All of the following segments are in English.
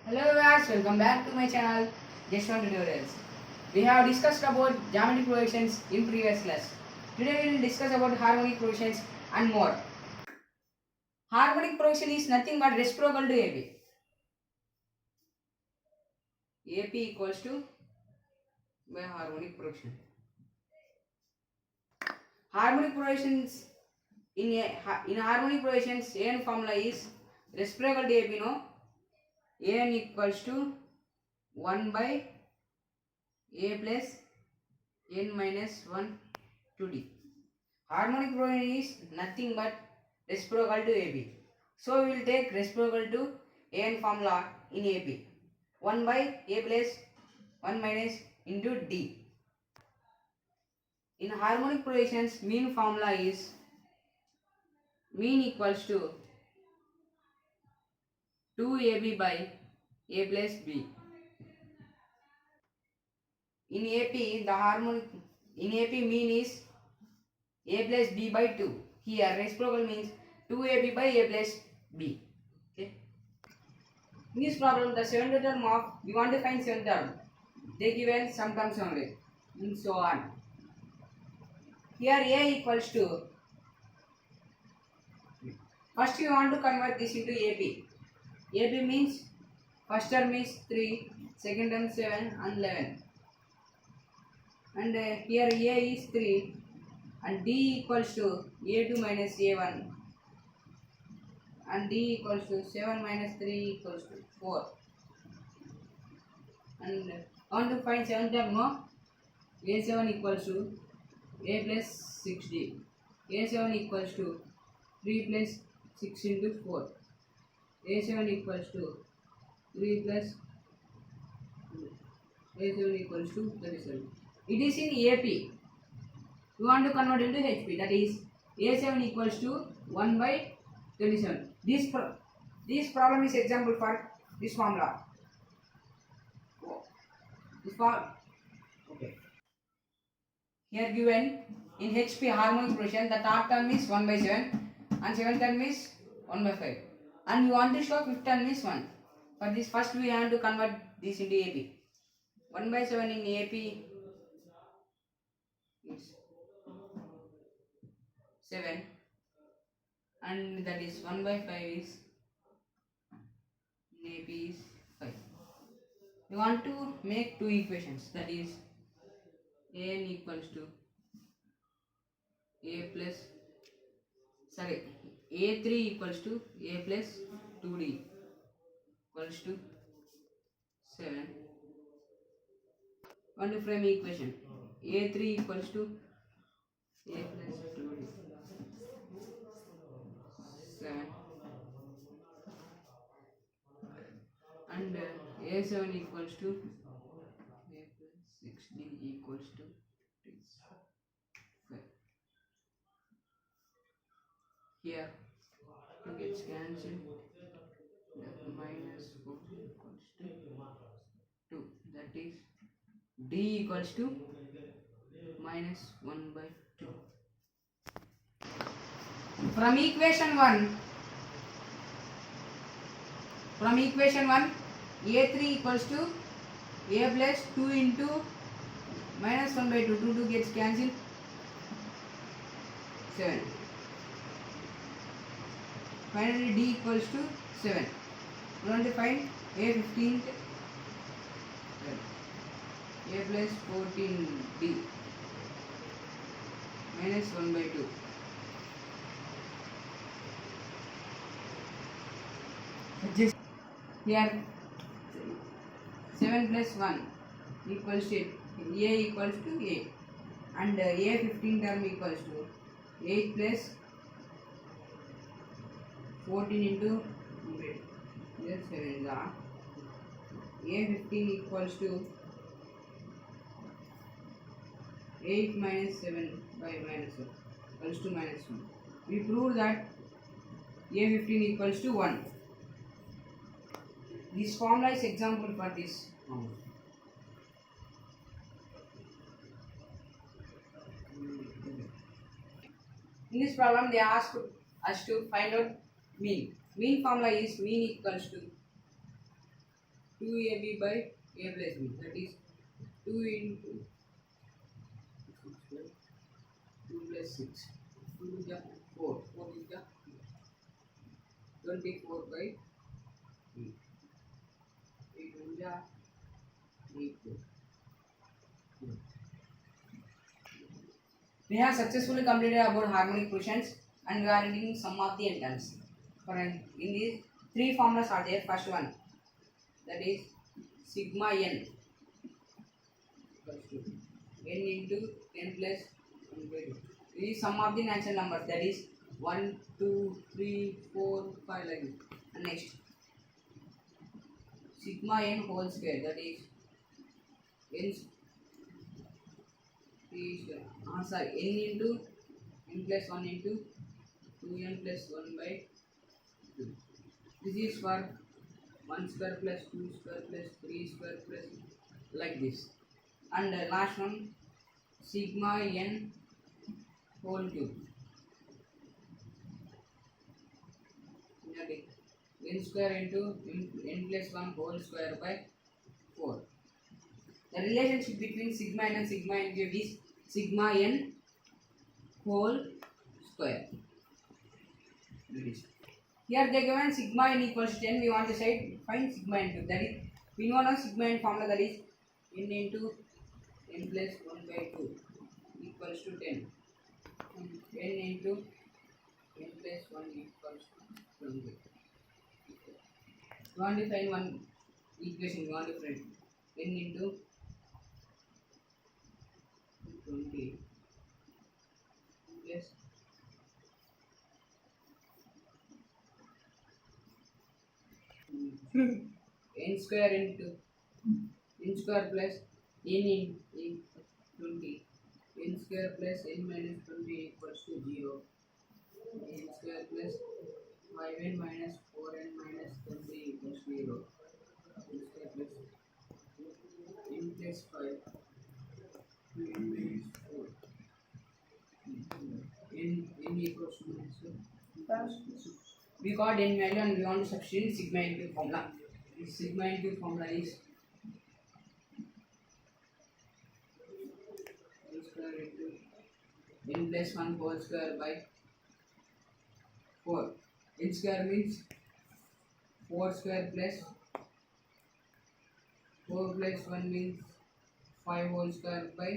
Hello guys, welcome back to my channel Just One Tutorials. We have discussed about geometric progressions in previous class. Today we will discuss about harmonic progressions and more. Harmonic progression is nothing but reciprocal to AB. AP equals to by harmonic progression. Harmonic progressions in harmonic progressions, AN formula is reciprocal to AB. No, AN equals to 1 by A plus N minus 1 to D. Harmonic progression is nothing but reciprocal to AB. So we will take reciprocal to AN formula in AB. 1 by A plus 1 minus into D. In harmonic progressions, mean formula is mean equals to 2AB by A plus B. In AP, the harmonic in AP mean is A plus B by 2. Here reciprocal means 2AB by A plus B. Okay. In this problem, the seventh term of we want to find seventh term. They given some terms only, and so on. Here A equals to. First, we want to convert this into AP. AP means first term is 3, second term 7 and 11. And here A is 3 and D equals to A2 minus A1 and D equals to 7 minus 3 equals to 4. And I want to find seventh term, no? A7 equals to A plus 6D. A7 equals to 3 plus 6 into 4. A7 equals to 3 plus A7 equals to 37. It is in AP. We want to convert into HP. That is A7 equals to 1 by 27. This problem is example for this formula. Okay. Here given in HP harmonic progression, the top term is 1 by 7 and seventh term is 1 by 5. And you want to show fifth term is 1. For this, first we have to convert this into AP. 1 by 7 in AP is 7 and that is 1 by 5 is in AP is 5. We want to make two equations, that is AN equals to A plus A3 equals to A plus 2D equals to 7. Want to frame equation A3 equals to A plus 2D 7 and A7 equals to A plus 6D equals to 5. Here 2 gets cancelled, minus 4 equals to 2, that is D equals to minus 1 by 2. From equation 1, A3 equals to A plus 2 into minus 1 by 2. 2 gets cancelled, 7. Finally D equals to 7. We want to find A15, A plus 14D minus 1 by 2. Just here 7 plus 1 equals to A equals to 8 and A15 term equals to 8 plus 14 into 100. Yes, 7 A15 equals to 8 minus 7 by minus 1 equals to minus 1. We proved that A15 equals to 1. This formula is example for this formula. In this problem, they asked us to find out mean. Mean formula is mean equals to 2ab by a plus b, that is 2 into 2 plus 6, 2 is the 4, 4 is the 24 by 8, 8 is the 8. We have successfully completed about harmonic quotients and we are ending some of the entries. For in these three formulas are there. First one, that is sigma n equals to n into n plus 1 by 2. This is sum of the natural numbers, that is 1, 2, 3, 4, 5 like this. And next, sigma n whole square, that is n n into n plus 1 into 2n plus 1 by 2. This is for 1 square plus 2 square plus 3 square plus like this. And last one, sigma n whole cube, that is n square into n plus 1 whole square by 4. The relationship between sigma n and sigma n cube is sigma n whole square. Here they given sigma n equals to 10. We want to say find sigma n cube. That is, we know now sigma n formula, that is n into n plus 1 by 2 equals to 10. N into n plus 1 equals to 20. We want to find one equation. We want to find n into 20 plus n square into n square plus n in 20, n square plus n minus 20 equals to 0, n square plus 5n minus 4n minus 20 equals 0, n square plus n plus 5 n minus 4 n equals to minus 2. We got n value and we want to substitute sigma n cube formula. This sigma n cube formula is n square into n plus 1 whole square by 4. N square means 4 square plus 4 plus 1 means 5 whole square by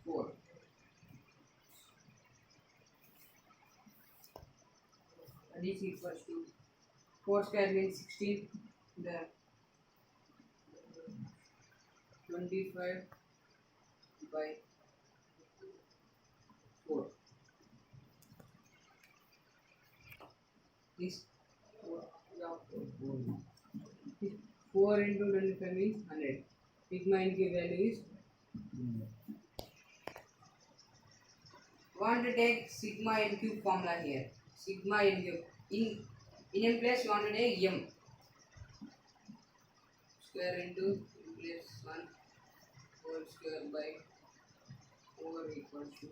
4. That is equals to 4 square means 16, the 25 by 4. This 4 into 25 means 100. Sigma n cube value is want to take sigma n cube formula here. Sigma n cube in m place you want to take m square into m plus 1 whole square by 4 equals to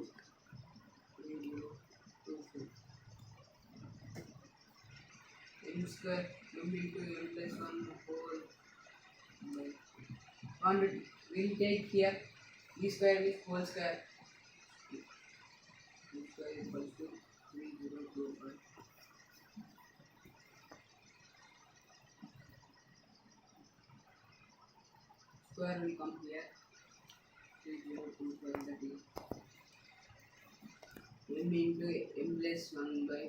3024. M square m into m plus 1 whole by 100. We'll take here d square is whole square. D square equals to 3025. Square will come here. 3025, that is m into m plus 1 by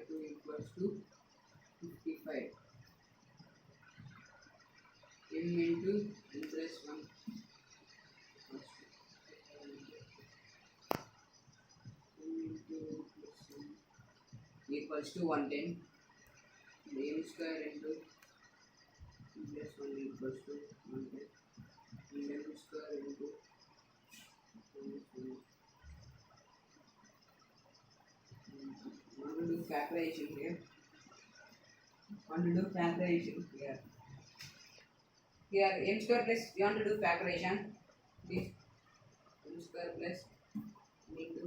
2 equals to 55. M into n plus 1 equals to 110. M square into n plus 1 equals to 110. And m square into want to do factorization here. Here m square plus we want to do factorization. This m square plus into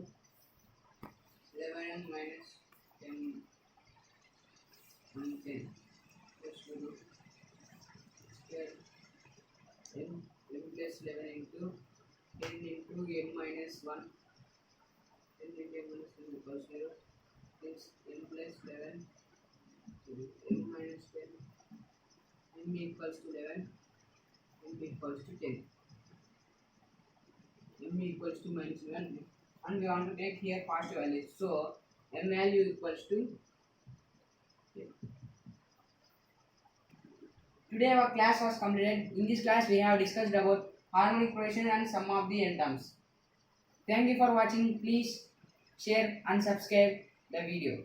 11 11 minus 10 and 10 plus 2 square n plus 11 into 10 into n minus 1 10 into n minus 1 equals 0 is n plus 11 n minus 10 n equals to 11 n equals to 10 m equals to minus 1 and we want to take here positive values, so m value equals to 10. Today our class was completed. In this class we have discussed about harmonic progression and some of the n terms. Thank you for watching. Please share and subscribe the video.